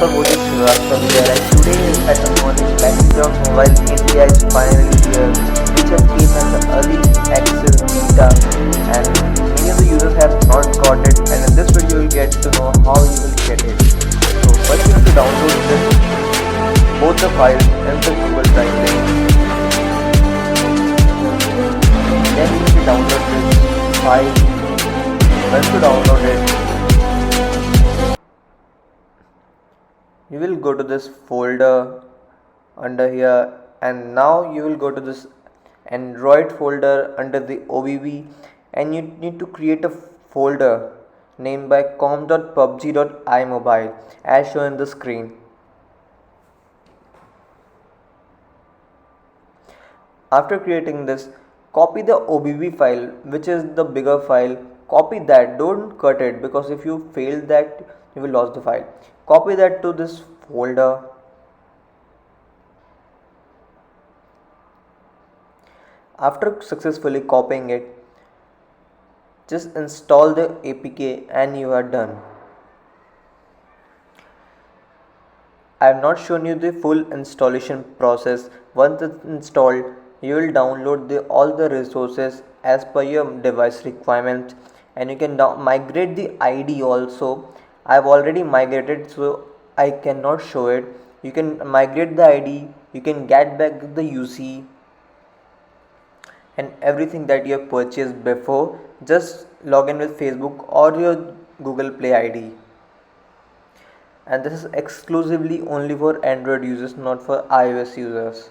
for watching Srivastava here, and today at the morning Background Mobile India is finally here, which has came as an early access beta, and many of the users have not got it, and in this video you will get to know how you will get it. So first you have to download both the files and the Google Drive link. Then you need to download this file. Once you download it, you will go to this folder under here, and now you will go to this Android folder under the OBB, and you need to create a folder named by com.pubg.imobile as shown in the screen. After creating this, copy the OBB file, which is the bigger file. Copy that, don't cut it, because if you fail that you will lose the file. Copy that to this folder. After successfully copying it, just install the APK and you are done. I have not shown you the full installation process. Once it's installed, you will download all the resources as per your device requirements, and you can migrate the ID also. I have already migrated, so I cannot show it. You can migrate the ID, you can get back the UC and everything that you have purchased before. Just log in with Facebook or your Google Play ID. And this is exclusively only for Android users, not for iOS users.